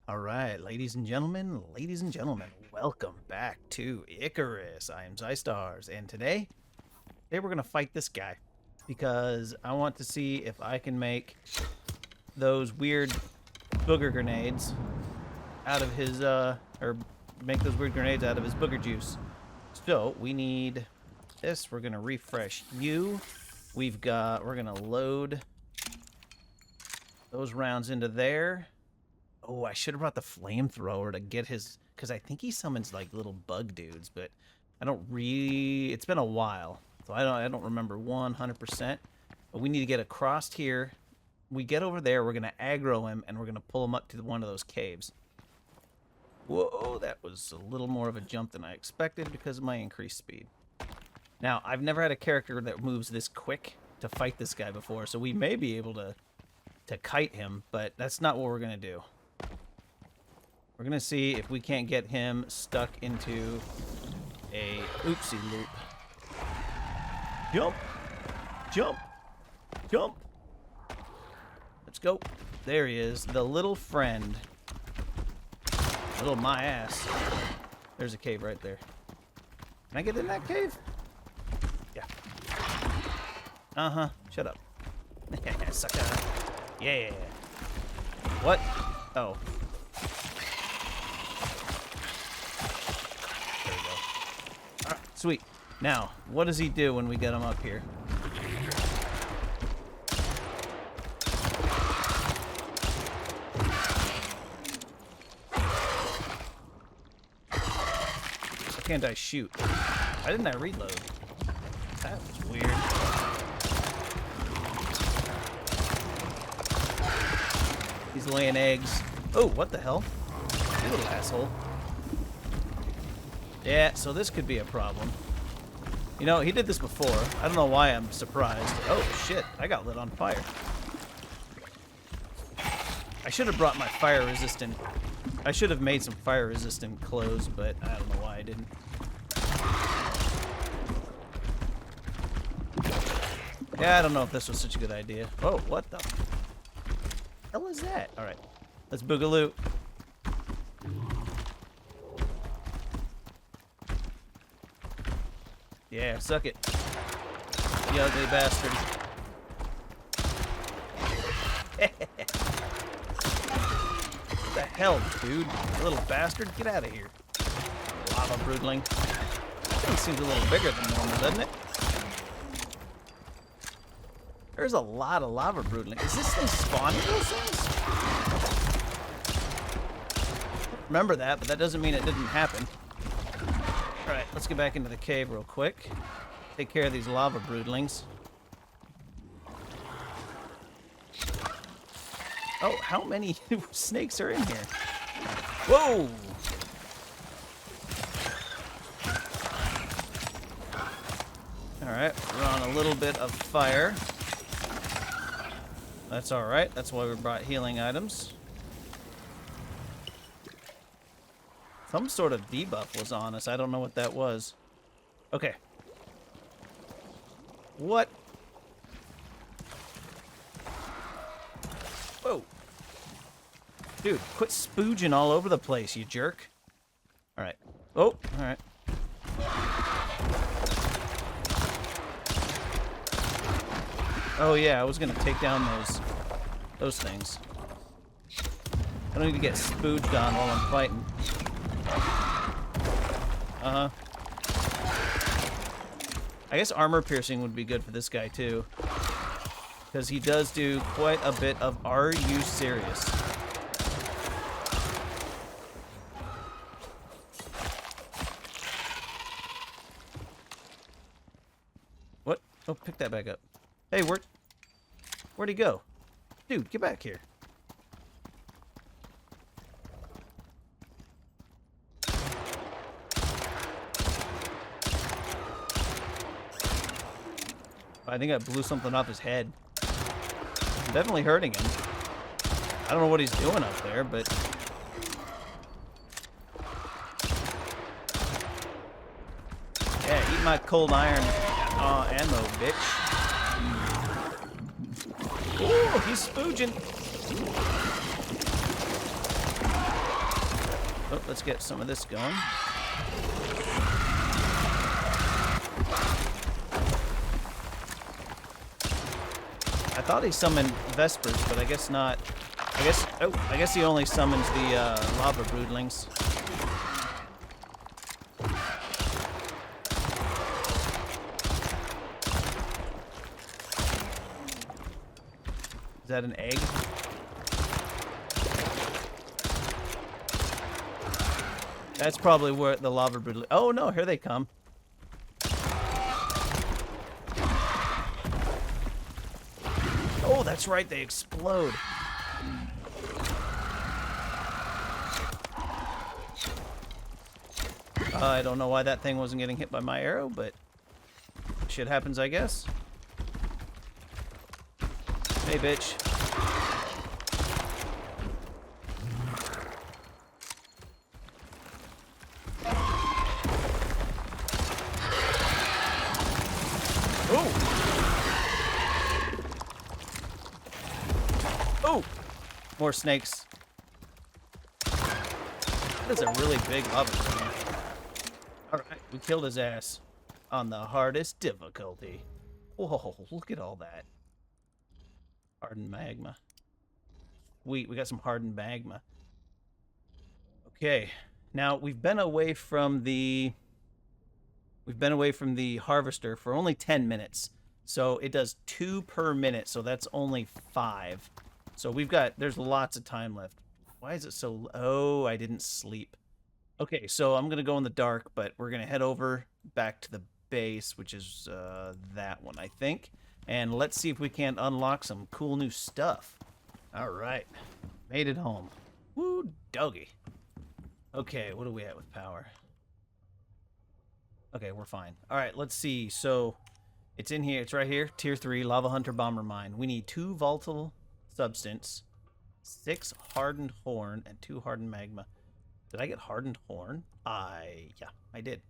All right, ladies and gentlemen, welcome back to Icarus. I am Zystars, and today we're going to fight this guy because I want to see if I can make those weird booger grenades out of his, or make those weird grenades out of his booger juice. So we need this. We're going to refresh you. We're going to load those rounds into there. Oh, I should have brought the flamethrower to get his, because I think he summons like little bug dudes, but I don't it's been a while, so I don't remember 100%. But we need to get across here. We get over there, we're gonna aggro him, and we're gonna pull him up to one of those caves. Whoa, that was a little more of a jump than I expected because of my increased speed. Now, I've never had a character that moves this quick to fight this guy before, so we may be able to kite him, but that's not what we're gonna do. We're going to see if we can't get him stuck into a oopsie loop. Jump! Jump! Jump! Let's go. There he is, the little friend. Little my ass. There's a cave right there. Can I get in that cave? Yeah. Uh-huh. Shut up. Sucker. Yeah. What? Oh. Sweet. Now, what does he do when we get him up here? Why can't I shoot? Why didn't I reload? That was weird. He's laying eggs. Oh, what the hell? You little asshole. Yeah, so this could be a problem. You know, he did this before. I don't know why I'm surprised. Oh, shit. I got lit on fire. I should have brought my fire-resistant... I should have made some fire-resistant clothes, but I don't know why I didn't. Yeah, I don't know if this was such a good idea. Oh, what the hell is that? All right, let's boogaloo. Yeah, suck it. You ugly bastard. What the hell, dude? You little bastard, get out of here. Lava broodling. That thing seems a little bigger than normal, doesn't it? There's a lot of lava broodling. Is this thing spawning those things? Remember that, but that doesn't mean it didn't happen. Alright, let's get back into the cave real quick. Take care of these lava broodlings. Oh, how many snakes are in here? Whoa! Alright, we're on a little bit of fire. That's alright, that's why we brought healing items. Some sort of debuff was on us. I don't know what that was. Okay. What? Whoa. Dude, quit spooging all over the place, you jerk. Alright. Oh, alright. Oh yeah, I was gonna take down those things. I don't need to get spooged on while I'm fighting. Uh-huh. I guess armor piercing would be good for this guy, too. Because he does do quite a bit of Are You Serious? What? Oh, pick that back up. Hey, where'd he go? Dude, get back here. I think I blew something off his head. I'm definitely hurting him. I don't know what he's doing up there, but... Yeah, eat my cold iron ammo, bitch. Ooh, he's spooging. Oh, let's get some of this going. I thought he summoned Vespers, but I guess not. I guess he only summons the lava broodlings. Is that an egg? That's probably where the lava broodling. Oh no, here they come. Oh, that's right, they explode. I don't know why that thing wasn't getting hit by my arrow, but shit happens, I guess. Hey, bitch. Oh! More snakes. That is a really big lava thing. Alright, we killed his ass on the hardest difficulty. Whoa, look at all that. Hardened magma. Sweet, we got some hardened magma. Okay, now we've been away from the harvester for only 10 minutes. So it does 2 per minute, so that's only 5. So there's lots of time left. Why is it so... Oh, I didn't sleep. Okay, so I'm going to go in the dark, but we're going to head over back to the base, which is that one, I think. And let's see if we can't unlock some cool new stuff. All right. Made it home. Woo, doggy. Okay, what are we at with power? Okay, we're fine. All right, let's see. So it's in here. It's right here. Tier 3, Lava Hunter Bomber Mine. We need 2 volatile substance, 6 hardened horn, and 2 hardened magma. Did I get hardened horn? Yeah, I did.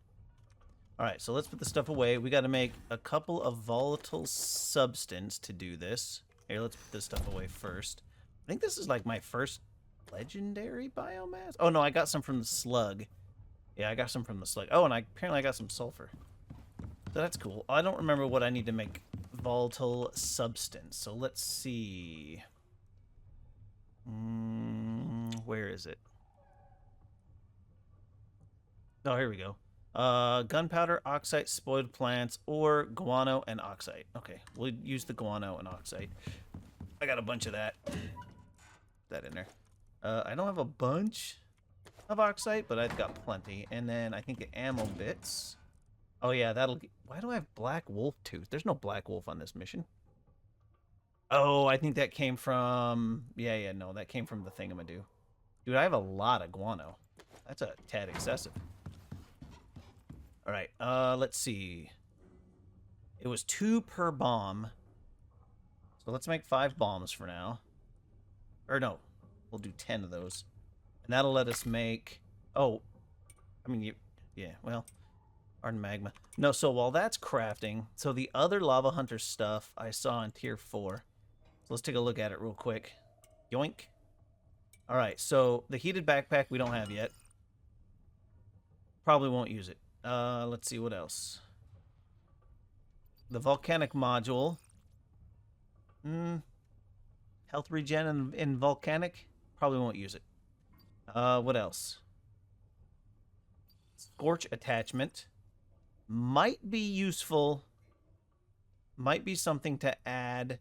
All right, so let's put the stuff away. We got to make a couple of volatile substance to do this. Here, let's put this stuff away first. I think this is like my first legendary biomass. Oh, no, I got some from the slug. Yeah, I got some from the slug. Oh, and apparently I got some sulfur. So that's cool. I don't remember what I need to make volatile substance. So let's see. Where is it? Oh, here we go. Gunpowder, oxide, spoiled plants, or guano and oxide. Okay, we'll use the guano and oxide. I got a bunch of that. Put that in there. I don't have a bunch of oxide, but I've got plenty. And then I think the ammo bits. Oh yeah, why do I have black wolf tooth? There's no black wolf on this mission. Oh, I think that came from... Yeah, no, that came from the thingamadoo. Dude, I have a lot of guano. That's a tad excessive. All right, let's see. It was 2 per bomb. So let's make 5 bombs for now. Or no, we'll do 10 of those. And that'll let us make... Oh, I mean, yeah, well, hardened magma. No, so while that's crafting, so the other Lava Hunter stuff I saw in Tier 4. So let's take a look at it real quick. Yoink. All right, so the heated backpack we don't have yet. Probably won't use it. Let's see what else. The volcanic module. Health regen in volcanic. Probably won't use it. What else? Scorch attachment. Might be useful. Might be something to add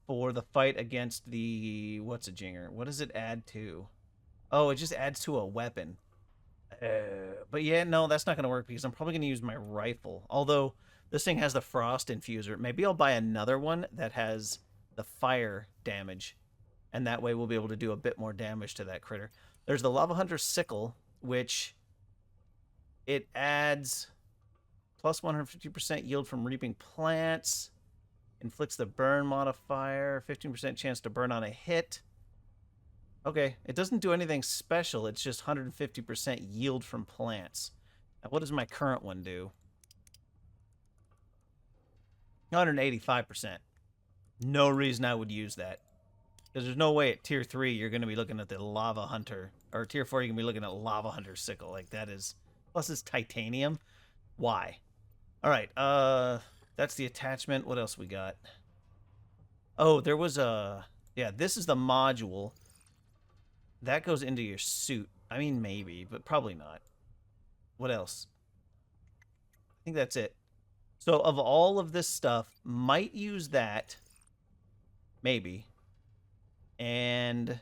for the fight against the... What's a jinger? What does it add to? Oh, it just adds to a weapon. But yeah, no, that's not going to work because I'm probably going to use my rifle. Although this thing has the frost infuser. Maybe I'll buy another one that has the fire damage. And that way we'll be able to do a bit more damage to that critter. There's the Lava Hunter sickle, which it adds plus 150% yield from reaping plants. Inflicts the burn modifier. 15% chance to burn on a hit. Okay, it doesn't do anything special. It's just 150% yield from plants. Now, what does my current one do? 185%. No reason I would use that. Because there's no way at tier 3 you're going to be looking at the lava hunter, or tier 4 you're going to be looking at lava hunter sickle. Like, that is, plus it's titanium. Why? All right, that's the attachment. What else we got? Oh, there was a, yeah, this is the module. That goes into your suit. I mean, maybe, but probably not. What else? I think that's it. So of all of this stuff, might use that. Maybe. And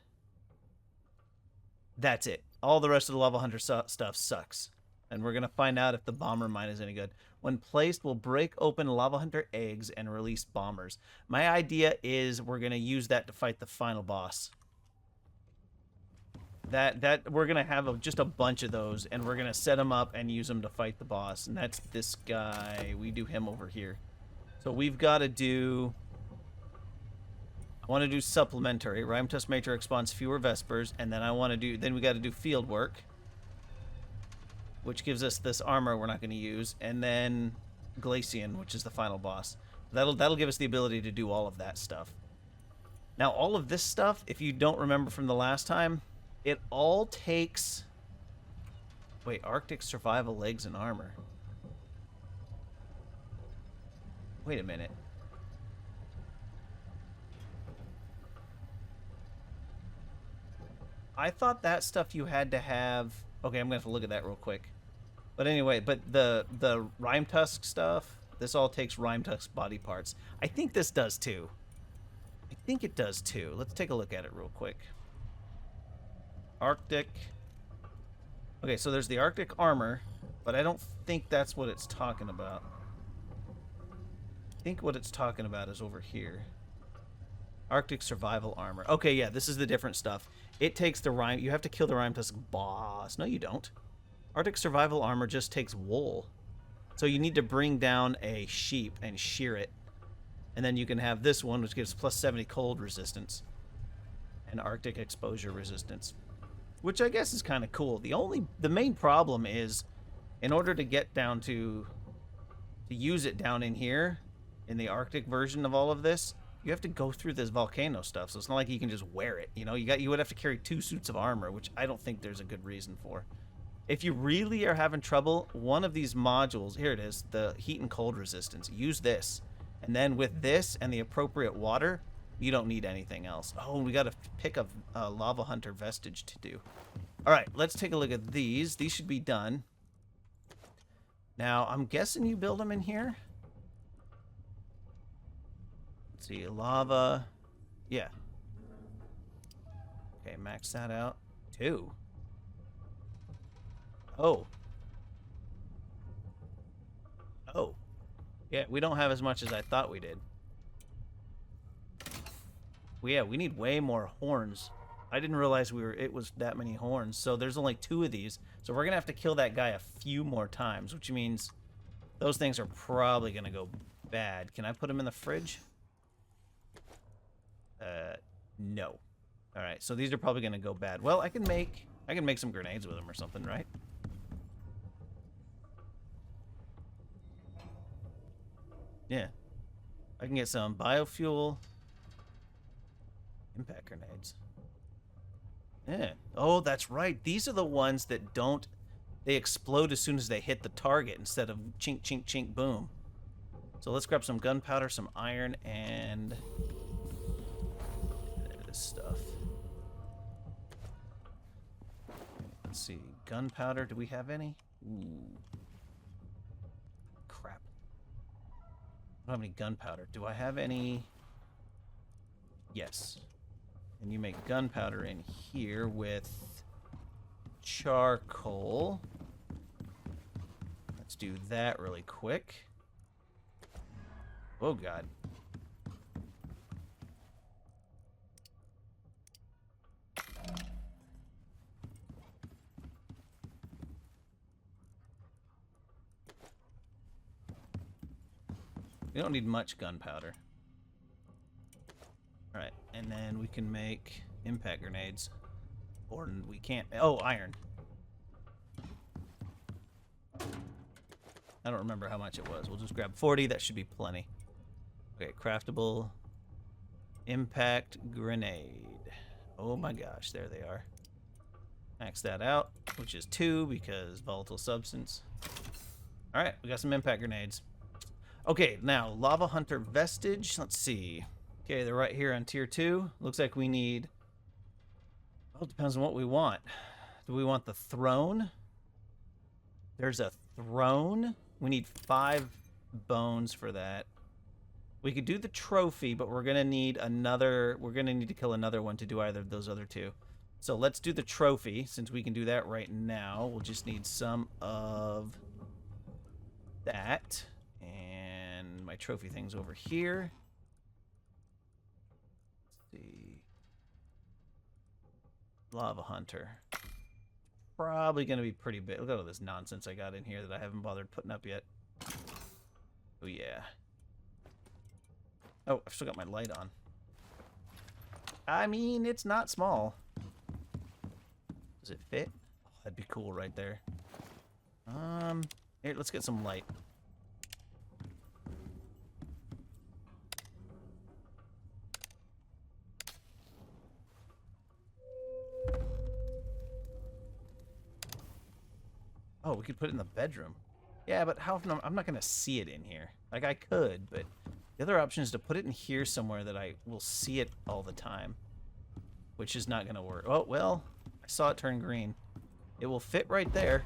that's it. All the rest of the Lava Hunter stuff sucks. And we're going to find out if the bomber mine is any good. When placed, we'll break open Lava Hunter eggs and release bombers. My idea is we're going to use that to fight the final boss. That we're going to have just a bunch of those, and we're going to set them up and use them to fight the boss. And that's this guy. We do him over here. So we've got to do... I want to do supplementary. Rime Tusk Matrix spawns fewer Vespers, and then I want to do... Then we got to do field work, which gives us this armor we're not going to use, and then Glacian, which is the final boss. That'll give us the ability to do all of that stuff. Now, all of this stuff, if you don't remember from the last time, it all takes... Wait, Arctic survival legs and armor. Wait a minute. I thought that stuff you had to have... Okay, I'm going to have to look at that real quick. But anyway, but the Rime Tusk stuff, this all takes Rime Tusk body parts. I think this does too. I think it does too. Let's take a look at it real quick. Arctic. Okay, so there's the Arctic armor, but I don't think that's what it's talking about. I think what it's talking about is over here. Arctic survival armor. Okay, yeah, this is the different stuff. It takes the Rime... You have to kill the Rime Tusk boss. No, you don't. Arctic survival armor just takes wool. So you need to bring down a sheep and shear it. And then you can have this one, which gives plus 70 cold resistance. And Arctic exposure resistance. Which I guess is kind of cool. The main problem is, in order to get down to use it down in here, in the Arctic version of all of this, you have to go through this volcano stuff. So it's not like you can just wear it. You know, you would have to carry 2 suits of armor, which I don't think there's a good reason for. If you really are having trouble, one of these modules, here it is, the heat and cold resistance. Use this. And then with this and the appropriate water, you don't need anything else. Oh, we got to pick a Lava Hunter vestige to do. All right, let's take a look at these. These should be done. Now, I'm guessing you build them in here. Let's see, lava. Yeah. Okay, max that out. 2. Oh. Oh. Yeah, we don't have as much as I thought we did. Well, yeah, we need way more horns. I didn't realize it was that many horns. So there's only 2 of these. So we're going to have to kill that guy a few more times, which means those things are probably going to go bad. Can I put them in the fridge? No. All right, so these are probably going to go bad. Well, I can make some grenades with them or something, right? Yeah. I can get some biofuel. Impact grenades. Yeah. Oh, that's right. These are the ones that don't... They explode as soon as they hit the target instead of chink, chink, chink, boom. So let's grab some gunpowder, some iron, and... this stuff. Let's see. Gunpowder. Do we have any? Ooh. Crap. I don't have any gunpowder. Do I have any? Yes. And you make gunpowder in here with charcoal. Let's do that really quick. Oh, God. We don't need much gunpowder. Alright, and then we can make impact grenades. Or we can't. Oh, iron. I don't remember how much it was. We'll just grab 40. That should be plenty. Okay, craftable Impact grenade. Oh my gosh, there they are. Max that out, which is 2 because volatile substance. All right, we got some impact grenades. Okay, now Lava Hunter Vestige. Let's see. Okay, they're right here on tier 2. Looks like we need... Well, it depends on what we want. Do we want the throne? There's a throne. We need 5 bones for that. We could do the trophy, but we're gonna need another. We're gonna need to kill another one to do either of those other 2. So let's do the trophy since we can do that right now. We'll just need some of that, and my trophy thing's over here. Let's see, Lava Hunter. Probably gonna be pretty big. Look at all this nonsense I got in here that I haven't bothered putting up yet. Oh yeah. Oh, I've still got my light on. I mean, it's not small. Does it fit? Oh, that'd be cool right there. Here, let's get some light. Oh, we could put it in the bedroom. Yeah, but how often? I'm not going to see it in here. Like, I could, but the other option is to put it in here somewhere that I will see it all the time, which is not going to work. Oh, well, I saw it turn green. It will fit right there.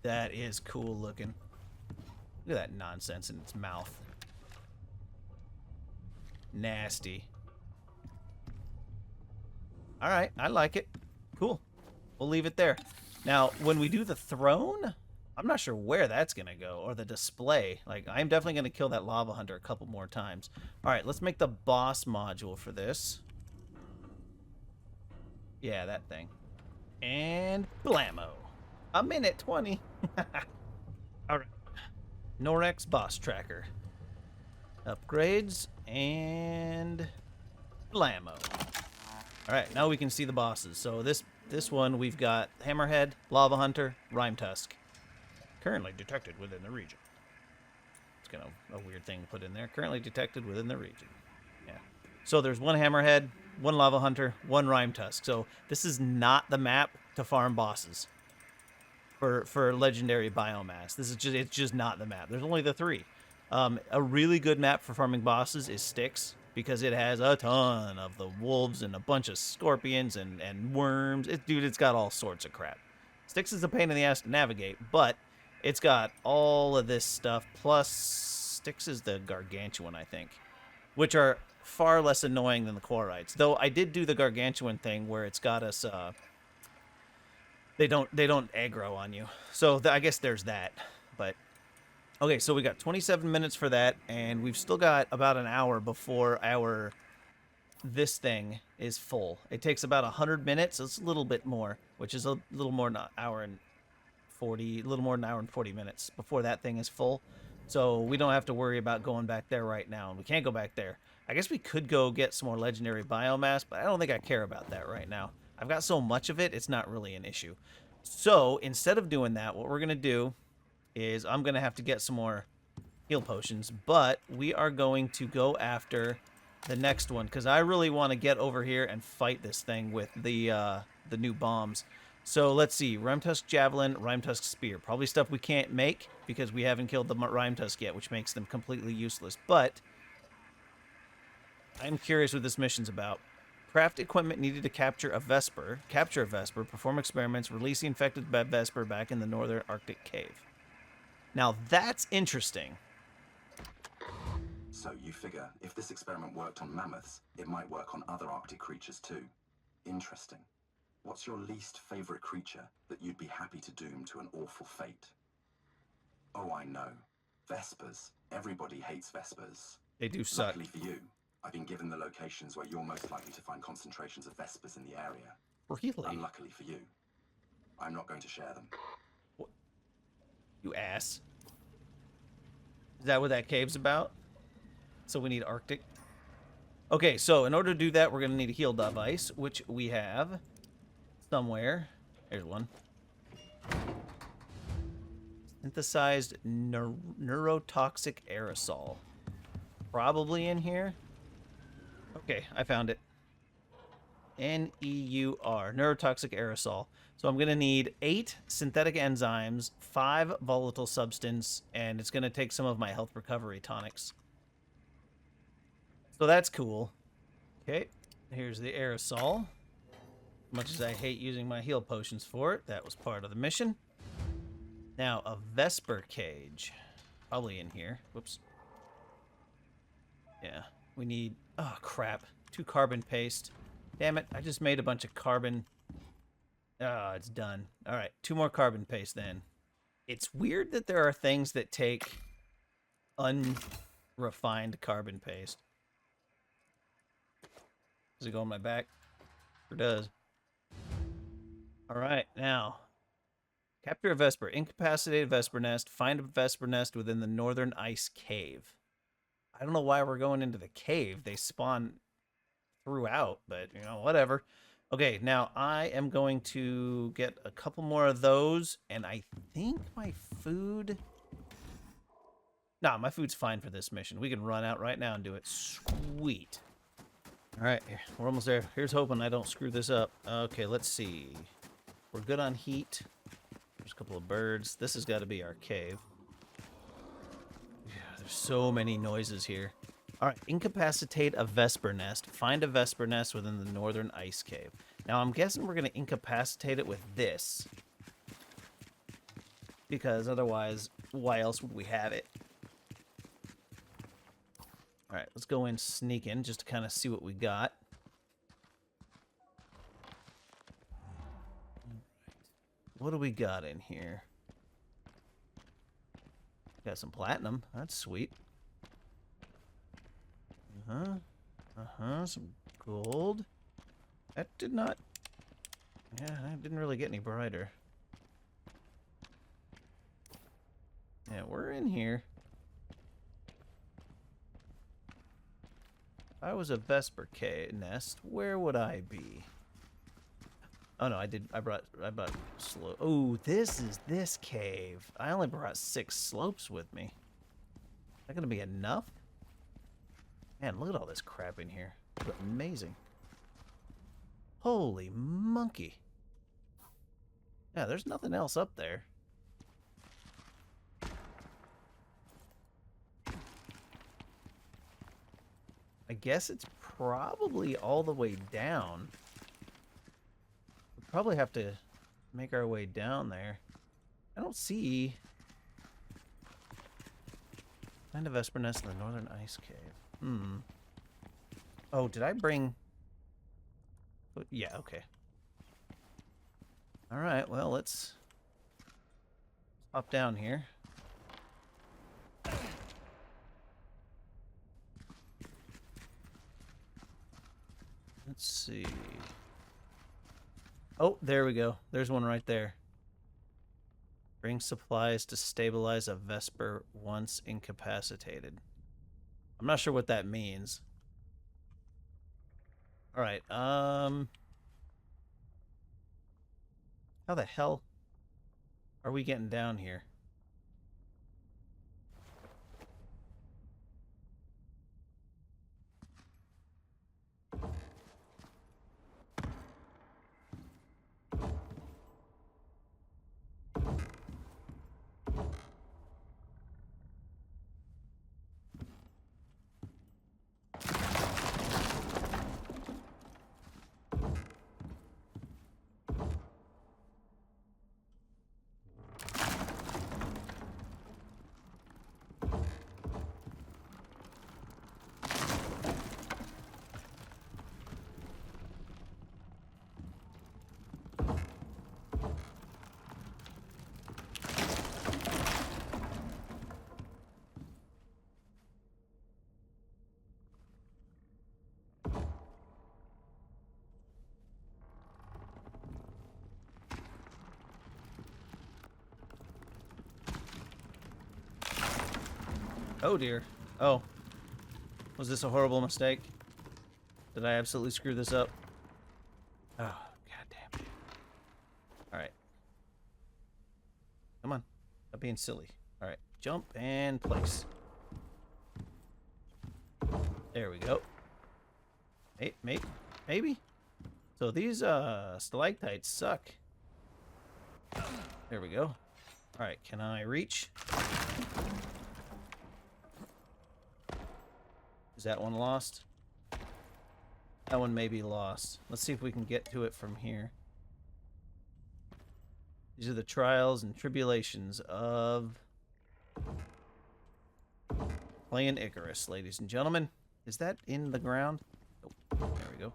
That is cool looking. Look at that nonsense in its mouth. Nasty. All right, I like it. Cool. We'll leave it there. Now, when we do the throne, I'm not sure where that's going to go, or the display. Like, I'm definitely going to kill that Lava Hunter a couple more times. All right, let's make the boss module for this. Yeah, that thing. And blammo. 1:20. All right. Norex boss tracker. Upgrades and blammo. All right, now we can see the bosses. So this one, we've got Hammerhead, Lava Hunter, Rime Tusk. Currently detected within the region. It's kind of a weird thing to put in there. Currently detected within the region. Yeah. So there's one Hammerhead, one Lava Hunter, one Rime Tusk. So this is not the map to farm bosses for legendary biomass. This is it's just not the map. There's only the 3. A really good map for farming bosses is Styx, because it has a ton of the wolves and a bunch of scorpions and worms. Dude, it's got all sorts of crap. Styx is a pain in the ass to navigate, but it's got all of this stuff, plus Styx is the gargantuan, I think, which are far less annoying than the Quarites. Though I did do the gargantuan thing where it's got us, they don't aggro on you. So I guess there's that, but... Okay, so we got 27 minutes for that, and we've still got about an hour before this thing is full. It takes about 100 minutes. It's a little bit more, which is a little more than an hour and 40, a little more than an hour and 40 minutes before that thing is full. So we don't have to worry about going back there right now. We can't go back there. I guess we could go get some more legendary biomass, but I don't think I care about that right now. I've got so much of it, it's not really an issue. So instead of doing that, what we're going to do is I'm going to have to get some more heal potions, but we are going to go after the next one, because I really want to get over here and fight this thing with the new bombs. So let's see, Rime Tusk Javelin, Rime Tusk Spear. Probably stuff we can't make because we haven't killed the Rime Tusk yet, which makes them completely useless. But I'm curious what this mission's about. Craft equipment needed to capture a Vesper. Capture a Vesper. Perform experiments. Release the infected Vesper back in the northern Arctic cave. Now that's interesting. So you figure if this experiment worked on mammoths, it might work on other Arctic creatures too. Interesting. What's your least favorite creature that you'd be happy to doom to an awful fate? Oh, I know. Vespers. Everybody hates Vespers. They do suck. Luckily for you, I've been given the locations where you're most likely to find concentrations of Vespers in the area. Really? Unluckily for you, I'm not going to share them. What? You ass. Is that what that cave's about? So we need Arctic. Okay, so in order to do that, we're going to need a heal device, which we have somewhere. There's one. Synthesized neurotoxic aerosol. Probably in here. Okay, I found it. NEUR, neurotoxic aerosol. So I'm going to need 8 synthetic enzymes, 5 volatile substance, and it's going to take some of my health recovery tonics. So that's cool. Okay, here's the aerosol. Much as I hate using my heal potions for it, that was part of the mission. Now, a Vesper cage. Probably in here. Whoops. Yeah, we need... Oh, crap. 2 carbon paste. Damn it, I just made a bunch of carbon... Oh, it's done. Alright, 2 more carbon paste then. It's weird that there are things that take unrefined carbon paste. Does it go on my back? Sure does. Alright, now... Capture a Vesper. Incapacitated Vesper nest. Find a Vesper nest within the northern ice cave. I don't know why we're going into the cave. They spawn throughout, but, you know, whatever. Okay, now I am going to get a couple more of those, and I think my food... Nah, my food's fine for this mission. We can run out right now and do it. Sweet. All right, we're almost there. Here's hoping I don't screw this up. Okay, let's see. We're good on heat. There's a couple of birds. This has got to be our cave. Yeah, there's so many noises here. All right, incapacitate a Vesper nest. Find a Vesper nest within the northern ice cave. Now, I'm guessing we're going to incapacitate it with this. Because otherwise, why else would we have it? All right, let's go in sneak in just to kind of see what we got. What do we got in here? Got some platinum. That's sweet. Some gold. That did not... Yeah, that didn't really get any brighter. Yeah, we're in here. If I was a Vesper nest, where would I be? Oh no, I brought slope. Oh, this is this cave. I only brought 6 slopes with me. Is that gonna be enough? Man, look at all this crap in here. It's amazing. Holy monkey. Yeah, there's nothing else up there. I guess it's probably all the way down. We'll probably have to make our way down there. I don't see... Find a Vesper nest in the northern ice cave. Oh, did I bring... Yeah, okay. Alright, well, let's hop down here. Let's see. Oh, there we go. There's one right there. Bring supplies to stabilize a Vesper once incapacitated. I'm not sure what that means. All right. How the hell are we getting down here? Oh dear. Oh. Was this a horrible mistake? Did I absolutely screw this up? Oh, goddamn. Alright. Come on. Stop being silly. Alright. Jump and place. There we go. Maybe. So these stalactites suck. There we go. All right, can I reach? Is that one lost? That one may be lost. Let's see if we can get to it from here. These are the trials and tribulations of playing Icarus, ladies and gentlemen. Is that in the ground? Oh, there we go.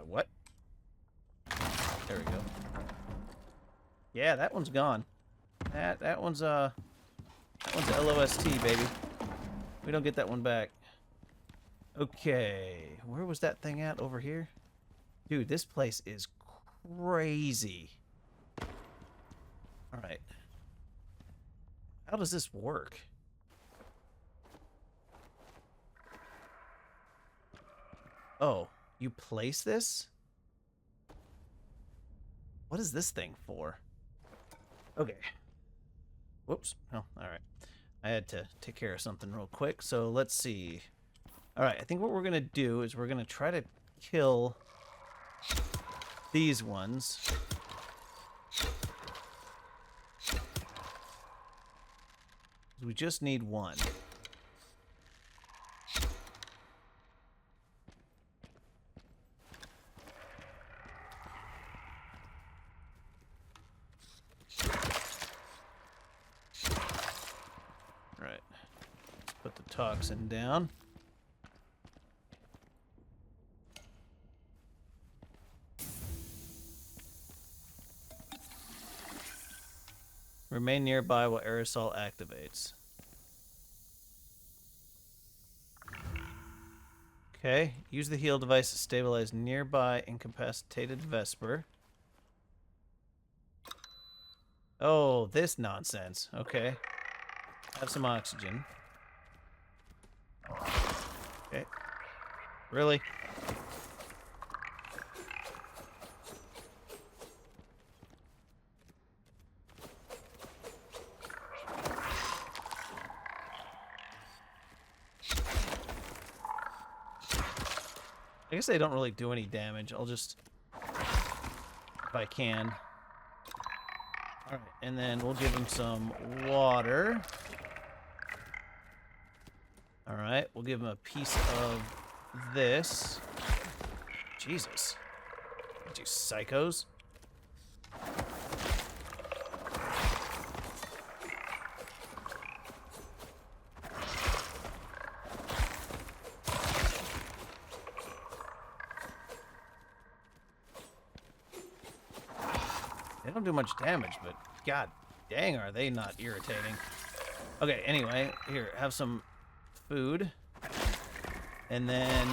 What? There we go. Yeah, that one's gone. That one's LOST, baby. We don't get that one back. Okay, where was that thing at over here? Dude, this place is crazy. All right. How does this work? Oh, you place this? What is this thing for? Okay. Whoops. Oh, all right. I had to take care of something real quick. So let's see. All right. I think what we're going to do is we're going to try to kill these ones. We just need one. Put the toxin down. Remain nearby while aerosol activates. Okay. Use the heal device to stabilize nearby incapacitated Vesper. Oh, this nonsense. Okay. Have some oxygen. Okay. Really? I guess they don't really do any damage. I'll just... if I can. Alright, and then we'll give him some water. Alright, we'll give him a piece of this. Jesus. You psychos. They don't do much damage, but god dang are they not irritating. Okay, anyway, here, have some food. And then...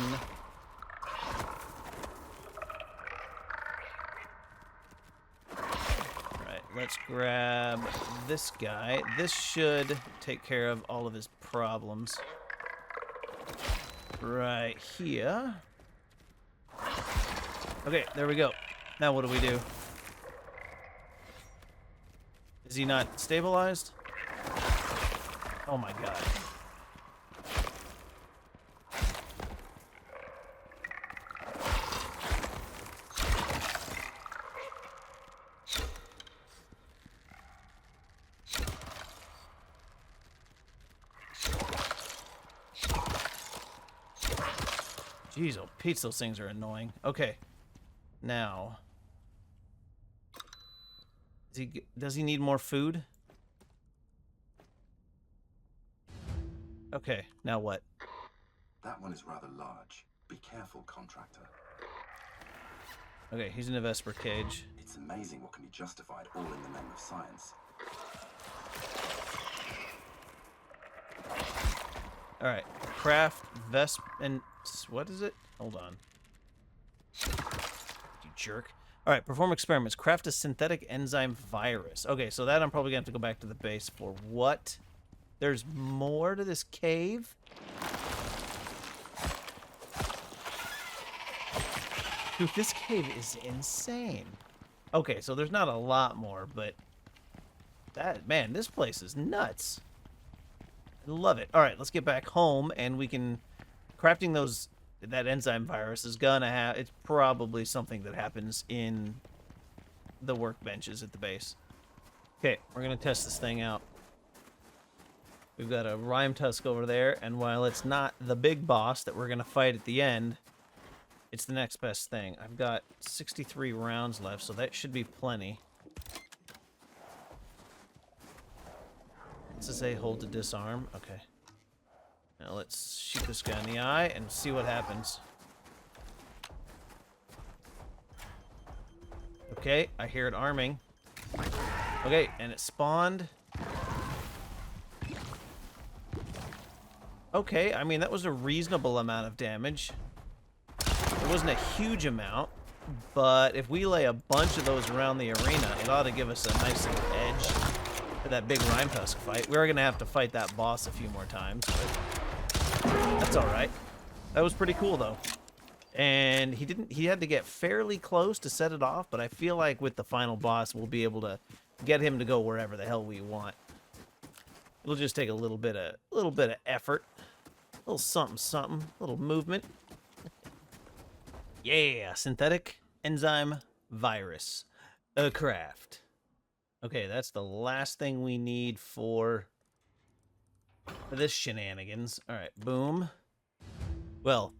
alright, let's grab this guy. This should take care of all of his problems. Right here. Okay, there we go. Now what do we do? Is he not stabilized? Oh my god. Jeez, oh Pete, those things are annoying. Okay. Now... does he need more food? Okay, now what? That one is rather large. Be careful, contractor. Okay, he's in a Vesper cage. It's amazing what can be justified all in the name of science. Alright, craft Vesp and... what is it? Hold on. You jerk. Alright, perform experiments. Craft a synthetic enzyme virus. Okay, so that I'm probably going to have to go back to the base for. What? There's more to this cave? Dude, this cave is insane. Okay, so there's not a lot more, but... that, man, this place is nuts. I love it. Alright, let's get back home, and we can crafting that enzyme virus is gonna have. It's probably something that happens in the workbenches at the base. Okay, we're gonna test this thing out. We've got a rhyme tusk over there, and while it's not the big boss that we're gonna fight at the end, it's the next best thing. I've got 63 rounds left, so that should be plenty. What's it say? Hold to disarm. Okay. Now let's shoot this guy in the eye and see what happens. Okay, I hear it arming. Okay, and it spawned. Okay, I mean, that was a reasonable amount of damage. It wasn't a huge amount, but if we lay a bunch of those around the arena, it ought to give us a nice little edge for that big Rhyme Tusk fight. We're going to have to fight that boss a few more times, but that's all right. That was pretty cool, though. And he had to get fairly close to set it off, but I feel like with the final boss, we'll be able to get him to go wherever the hell we want. It'll just take a little bit of effort, a little something, a little movement. Yeah, synthetic enzyme virus, a craft. Okay, that's the last thing we need for this shenanigans. All right, boom. Well,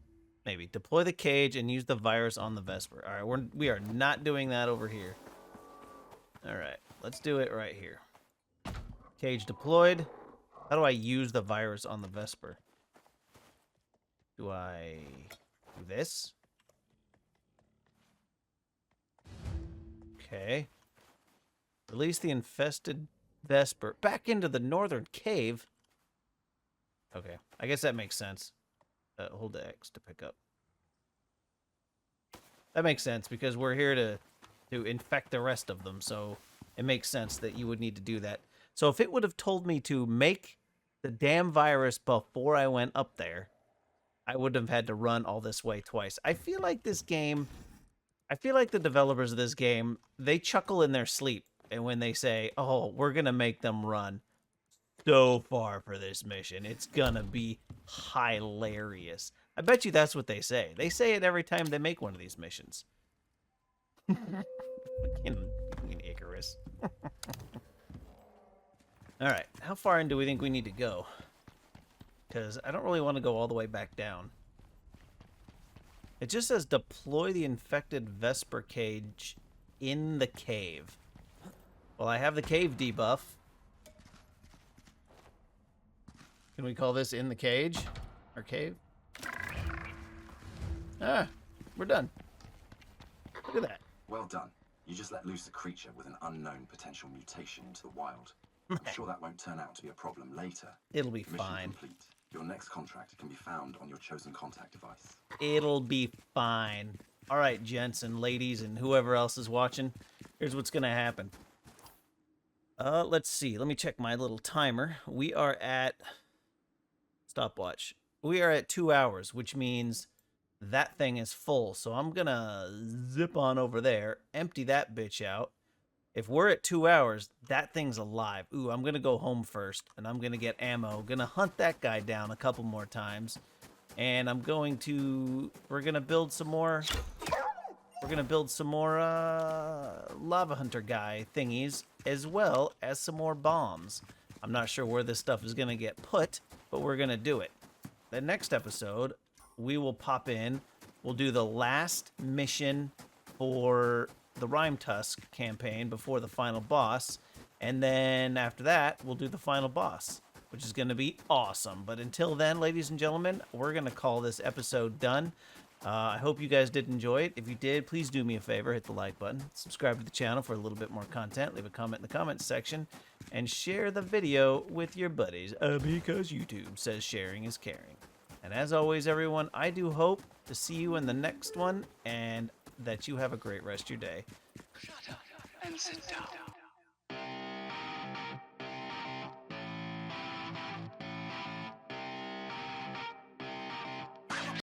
maybe deploy the cage and use the virus on the Vesper. All right, we are not doing that over here. All right, let's do it right here. Cage deployed. How do I use the virus on the Vesper? Do I do this? Okay. Release the infested Vesper back into the northern cave. Okay, I guess that makes sense. Hold the X to pick up. That makes sense because we're here to infect the rest of them, so it makes sense that you would need to do that. So if it would have told me to make the damn virus before I went up there, I wouldn't have had to run all this way twice. I feel like this game, I feel like the developers of this game, they chuckle in their sleep, and when they say, oh, we're going to make them run so far for this mission, it's going to be hilarious. I bet you that's what they say. They say it every time they make one of these missions. Fucking Icarus. All right, how far in do we think we need to go? Because I don't really want to go all the way back down. It just says deploy the infected Vesper cage in the cave. Well, I have the cave debuff. Can we call this in the cage? Or cave? Ah, we're done. Look at that. Well done. You just let loose a creature with an unknown potential mutation into the wild. I'm sure that won't turn out to be a problem later. It'll be Mission fine. complete. Your next contract can be found on your chosen contact device. It'll be fine. All right, gents and ladies and whoever else is watching, here's what's going to happen. Let's see. Let me check my little timer. We are at... Stopwatch. We are at 2 hours, which means that thing is full. So I'm going to zip on over there, empty that bitch out. If we're at 2 hours, that thing's alive. Ooh, I'm going to go home first, and I'm going to get ammo. Going to hunt that guy down a couple more times. And I'm going to... We're going to build some more... We're going to build some more lava hunter guy thingies, as well as some more bombs. I'm not sure where this stuff is going to get put, but we're going to do it. The next episode, we will pop in. We'll do the last mission for the Rhyme Tusk campaign before the final boss. And then after that, we'll do the final boss, which is going to be awesome. But until then, ladies and gentlemen, we're going to call this episode done. I hope you guys did enjoy it. If you did, please do me a favor, hit the like button, subscribe to the channel for a little bit more content, leave a comment in the comments section, and share the video with your buddies, because YouTube says sharing is caring. And as always, everyone, I do hope to see you in the next one, and that you have a great rest of your day. Shut up and sit down.